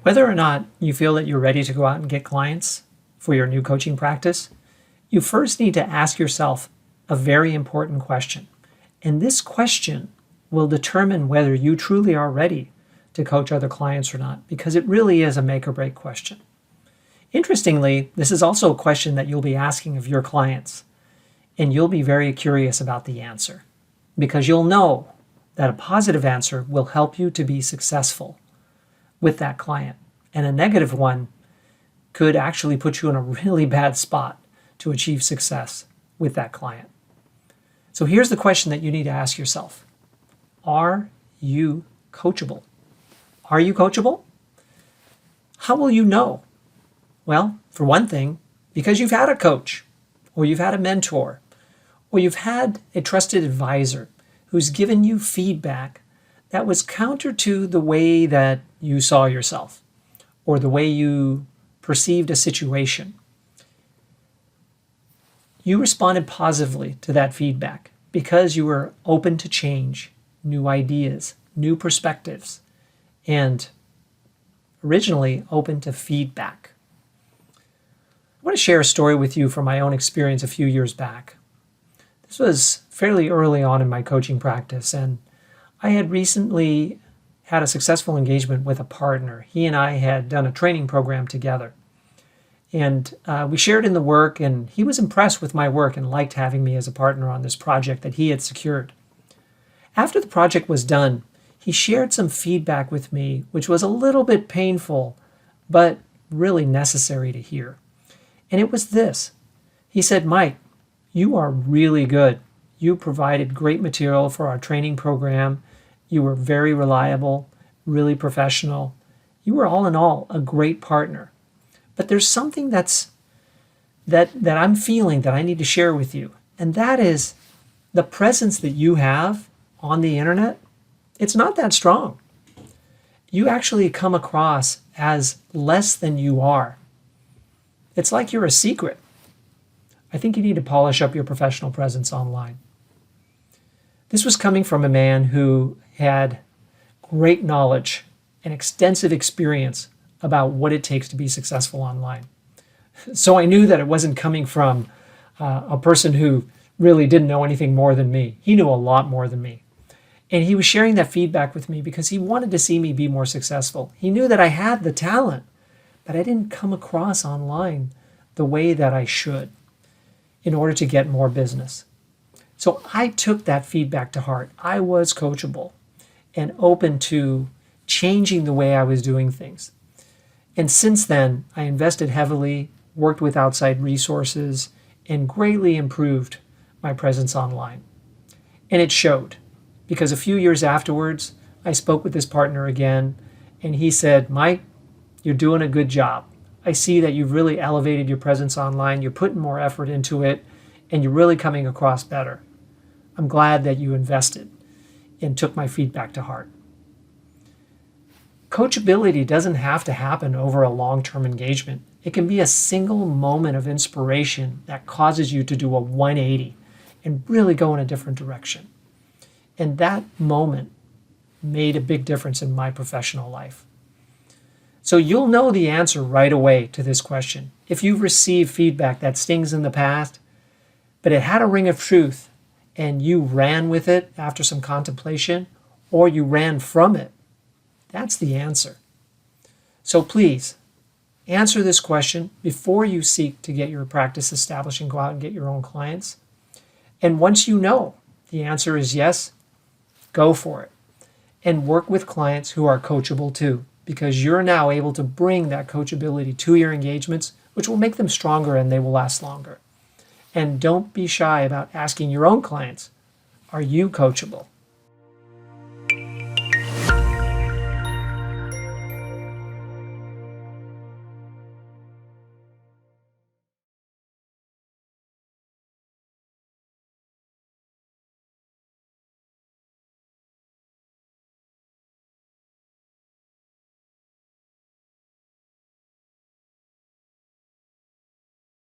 Whether or not you feel that you're ready to go out and get clients for your new coaching practice, you first need to ask yourself a very important question. And this question will determine whether you truly are ready to coach other clients or not, because it really is a make or break question. Interestingly, this is also a question that you'll be asking of your clients, and you'll be very curious about the answer, because you'll know that a positive answer will help you to be successful with that client, and a negative one could actually put you in a really bad spot to achieve success with that client. So here's the question that you need to ask yourself. Are you coachable? Are you coachable? How will you know? Well, for one thing, because you've had a coach, or you've had a mentor, or you've had a trusted advisor who's given you feedback that was counter to the way that you saw yourself, or the way you perceived a situation. You responded positively to that feedback because you were open to change, new ideas, new perspectives, and originally open to feedback. I want to share a story with you from my own experience a few years back. This was fairly early on in my coaching practice, and I had recently had a successful engagement with a partner. He and I had done a training program together. And we shared in the work, and he was impressed with my work and liked having me as a partner on this project that he had secured. After the project was done, he shared some feedback with me, which was a little bit painful, but really necessary to hear. And it was this. He said, "Mike, you are really good. You provided great material for our training program. You were very reliable, really professional. You were all in all a great partner. But there's something that I'm feeling that I need to share with you. And that is the presence that you have on the internet. It's not that strong. You actually come across as less than you are. It's like you're a secret. I think you need to polish up your professional presence online." This was coming from a man who had great knowledge and extensive experience about what it takes to be successful online. So I knew that it wasn't coming from a person who really didn't know anything more than me. He knew a lot more than me. And he was sharing that feedback with me because he wanted to see me be more successful. He knew that I had the talent, but I didn't come across online the way that I should in order to get more business. So I took that feedback to heart. I was coachable and open to changing the way I was doing things. And since then, I invested heavily, worked with outside resources, and greatly improved my presence online. And it showed, because a few years afterwards, I spoke with this partner again, and he said, "Mike, you're doing a good job. I see that you've really elevated your presence online. You're putting more effort into it, and you're really coming across better. I'm glad that you invested and took my feedback to heart." Coachability doesn't have to happen over a long-term engagement. It can be a single moment of inspiration that causes you to do a 180 and really go in a different direction. And that moment made a big difference in my professional life. So you'll know the answer right away to this question. If you've received feedback that stings in the past, but it had a ring of truth and you ran with it after some contemplation, or you ran from it, that's the answer. So please, answer this question before you seek to get your practice established and go out and get your own clients. And once you know the answer is yes, go for it. And work with clients who are coachable too, because you're now able to bring that coachability to your engagements, which will make them stronger and they will last longer. And don't be shy about asking your own clients, are you coachable?